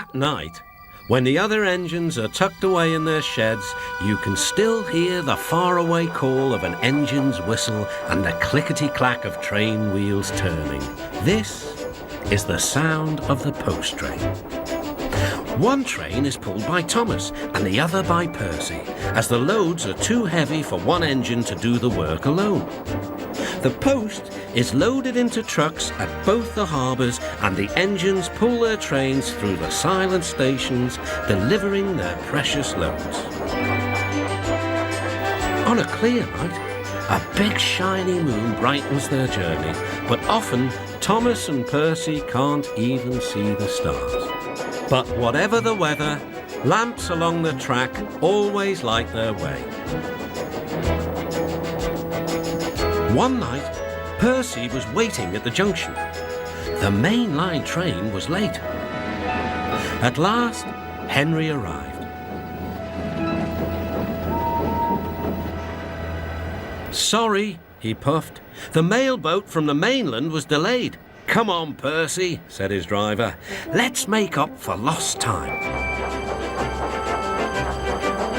At night, when the other engines are tucked away in their sheds, you can still hear the faraway call of an engine's whistle and the clickety-clack of train wheels turning. This is the sound of the post train. One train is pulled by Thomas and the other by Percy, as the loads are too heavy for one engine to do the work alone. The post is loaded into trucks at both the harbours, and the engines pull their trains through the silent stations, delivering their precious loads. On a clear night, a big shiny moon brightens their journey, but often Thomas and Percy can't even see the stars. But whatever the weather, lamps along the track always light their way. One night, Percy was waiting at the junction. The main line train was late. At last, Henry arrived. "Sorry," he puffed. "The mail boat from the mainland was delayed." "Come on, Percy," said his driver. "Let's make up for lost time."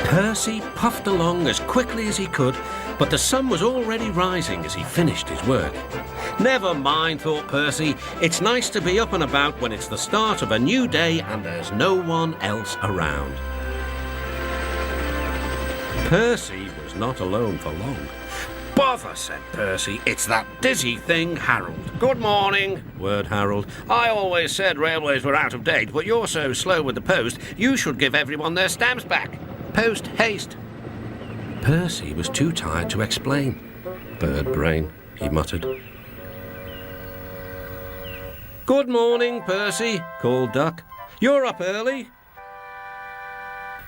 Percy puffed along as quickly as he could, but the sun was already rising as he finished his work. "Never mind," thought Percy. "It's nice to be up and about when it's the start of a new day and there's no one else around." Percy was not alone for long. "Bother," said Percy. "It's that dizzy thing, Harold." "Good morning," whirred Harold. "I always said railways were out of date, but you're so slow with the post, you should give everyone their stamps back. Post haste." Percy was too tired to explain. "Bird brain," he muttered. "Good morning, Percy," called Duck. "You're up early."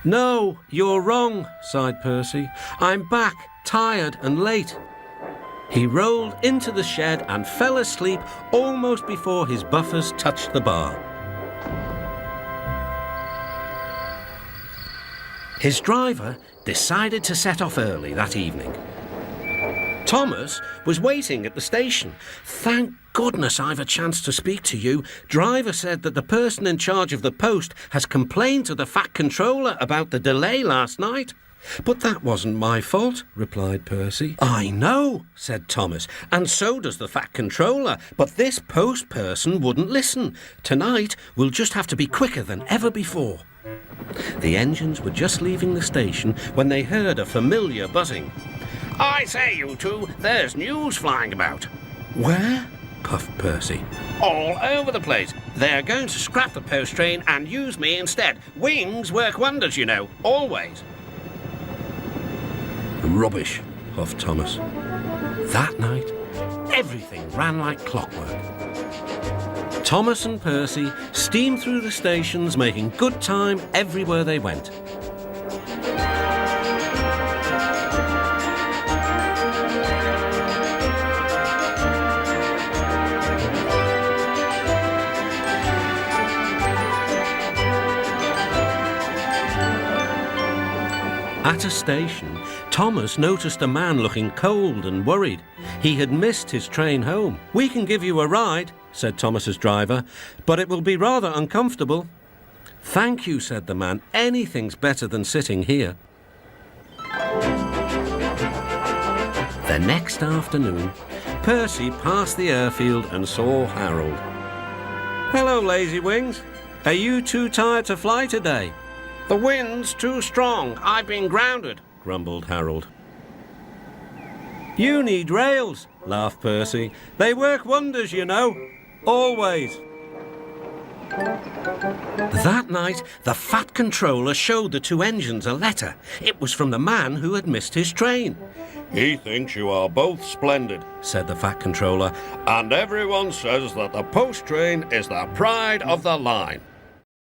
"No, you're wrong," sighed Percy. "I'm back, tired and late." He rolled into the shed and fell asleep almost before his buffers touched the bar. His driver decided to set off early that evening. Thomas was waiting at the station. "Thank goodness I've a chance to speak to you. Driver said that the person in charge of the post has complained to the Fat Controller about the delay last night." "But that wasn't my fault," replied Percy. "I know," said Thomas, "and so does the Fat Controller, but this post person wouldn't listen. Tonight we'll just have to be quicker than ever before." The engines were just leaving the station when they heard a familiar buzzing. "I say, you two, there's news flying about." "Where?" puffed Percy. "All over the place. They're going to scrap the post train and use me instead. Wings work wonders, you know, always." "Rubbish," huffed Thomas. That night, everything ran like clockwork. Thomas and Percy steamed through the stations, making good time everywhere they went. At a station, Thomas noticed a man looking cold and worried. He had missed his train home. "We can give you a ride," said Thomas's driver, "but it will be rather uncomfortable." "Thank you," said the man. "Anything's better than sitting here." The next afternoon, Percy passed the airfield and saw Harold. "Hello, Lazy Wings. Are you too tired to fly today?" "The wind's too strong. I've been grounded," grumbled Harold. "You need rails," laughed Percy. "They work wonders, you know. Always." That night, the Fat Controller showed the two engines a letter. It was from the man who had missed his train. "He thinks you are both splendid," said the Fat Controller, "and everyone says that the post train is the pride of the line."